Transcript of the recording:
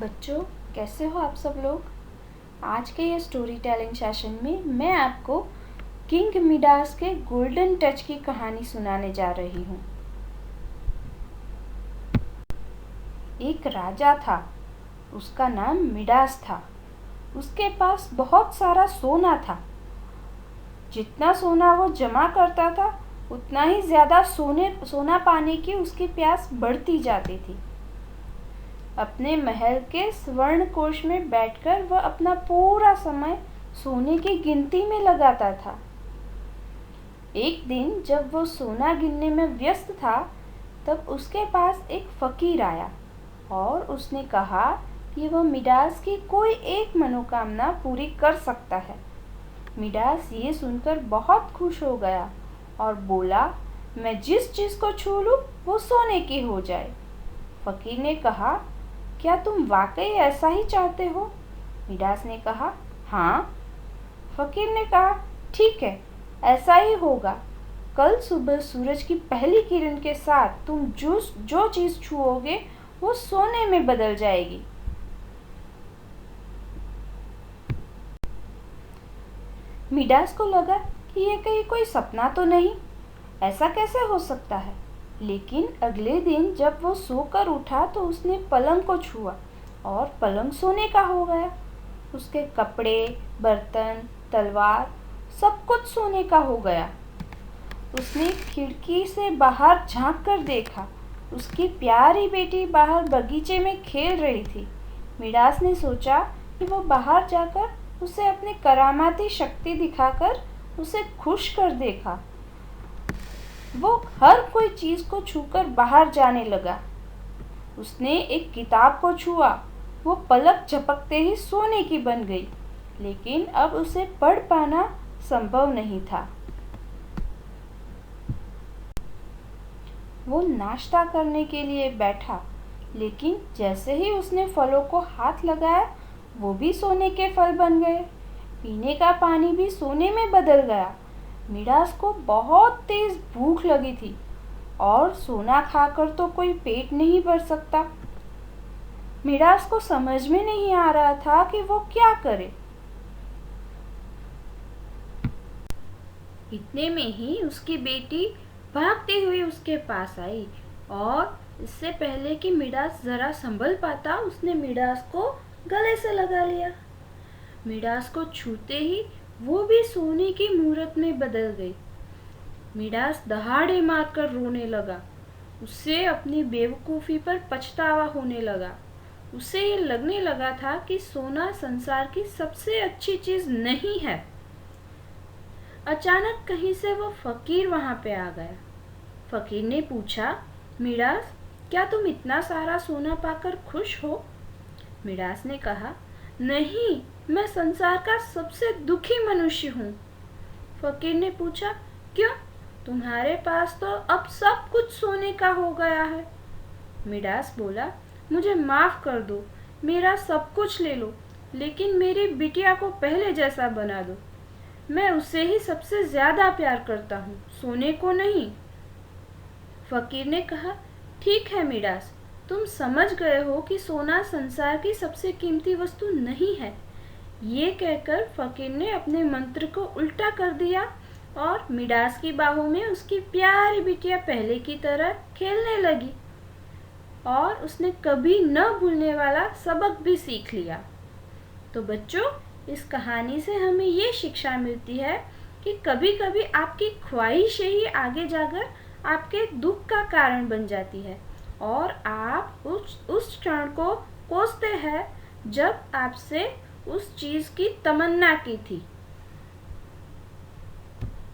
बच्चों, कैसे हो आप सब लोग। आज के ये स्टोरी टेलिंग सेशन में मैं आपको किंग मिडास के गोल्डन टच की कहानी सुनाने जा रही हूँ। एक राजा था, उसका नाम मिडास था। उसके पास बहुत सारा सोना था। जितना सोना वो जमा करता था उतना ही ज़्यादा सोना पाने की उसकी प्यास बढ़ती जाती थी। अपने महल के स्वर्ण कोष में बैठकर वह अपना पूरा समय सोने की गिनती में लगाता था। एक दिन जब वो सोना गिनने में व्यस्त था, तब उसके पास एक फकीर आया और उसने कहा कि वह मिडास की कोई एक मनोकामना पूरी कर सकता है। मिडास ये सुनकर बहुत खुश हो गया और बोला, मैं जिस चीज़ को छू लूं वो सोने की हो जाए। फकीर ने कहा, क्या तुम वाकई ऐसा ही चाहते हो? मिडास ने कहा, हाँ। फकीर ने कहा, ठीक है, ऐसा ही होगा। कल सुबह सूरज की पहली किरण के साथ तुम जो चीज़ छुओगे वो सोने में बदल जाएगी। मिडास को लगा कि ये कहीं कोई सपना तो नहीं, ऐसा कैसे हो सकता है। लेकिन अगले दिन जब वो सोकर उठा तो उसने पलंग को छुआ और पलंग सोने का हो गया। उसके कपड़े, बर्तन, तलवार सब कुछ सोने का हो गया। उसने खिड़की से बाहर झांक कर देखा। उसकी प्यारी बेटी बाहर बगीचे में खेल रही थी। मिडास ने सोचा कि वो बाहर जाकर उसे अपनी करामाती शक्ति दिखाकर उसे खुश कर देखा। वो हर कोई चीज़ को छूकर बाहर जाने लगा। उसने एक किताब को छुआ, वो पलक झपकते ही सोने की बन गई, लेकिन अब उसे पढ़ पाना संभव नहीं था। वो नाश्ता करने के लिए बैठा, लेकिन जैसे ही उसने फलों को हाथ लगाया वो भी सोने के फल बन गए। पीने का पानी भी सोने में बदल गया। मिडास को बहुत तेज भूख लगी थी और सोना खाकर तो कोई पेट नहीं भर सकता। मिडास को समझ में नहीं आ रहा था कि वो क्या करे। इतने में ही उसकी बेटी भागती हुई उसके पास आई और इससे पहले कि मिडास जरा संभल पाता, उसने मिडास को गले से लगा लिया। मिडास को छूते ही वो भी सोने की मूरत में बदल गई। मिडास दहाड़े मारकर रोने लगा। उसे अपनी बेवकूफ़ी पर पछतावा होने लगा। उसे ये लगने लगा था कि सोना संसार की सबसे अच्छी चीज़ नहीं है। अचानक कहीं से वो फकीर वहाँ पे आ गया। फकीर ने पूछा, मिडास, क्या तुम इतना सारा सोना पाकर खुश हो? मिडास ने कहा, नहीं, मैं संसार का सबसे दुखी मनुष्य हूँ। फकीर ने पूछा, क्यों? तुम्हारे पास तो अब सब कुछ सोने का हो गया है। मिडास बोला, मुझे माफ़ कर दो, मेरा सब कुछ ले लो, लेकिन मेरी बिटिया को पहले जैसा बना दो। मैं उसे ही सबसे ज़्यादा प्यार करता हूँ, सोने को नहीं। फकीर ने कहा, ठीक है मिडास, तुम समझ गए हो कि सोना संसार की सबसे कीमती वस्तु नहीं है। ये कहकर फकीर ने अपने मंत्र को उल्टा कर दिया और मिडास की बाहों में उसकी प्यारी बिटिया पहले की तरह खेलने लगी और उसने कभी न भूलने वाला सबक भी सीख लिया। तो बच्चों, इस कहानी से हमें ये शिक्षा मिलती है कि कभी कभी आपकी ख्वाहिशें ही आगे जाकर आपके दुख का कारण बन जाती है और आप उस क्षण को कोसते हैं जब आपसे उस चीज़ की तमन्ना की थी।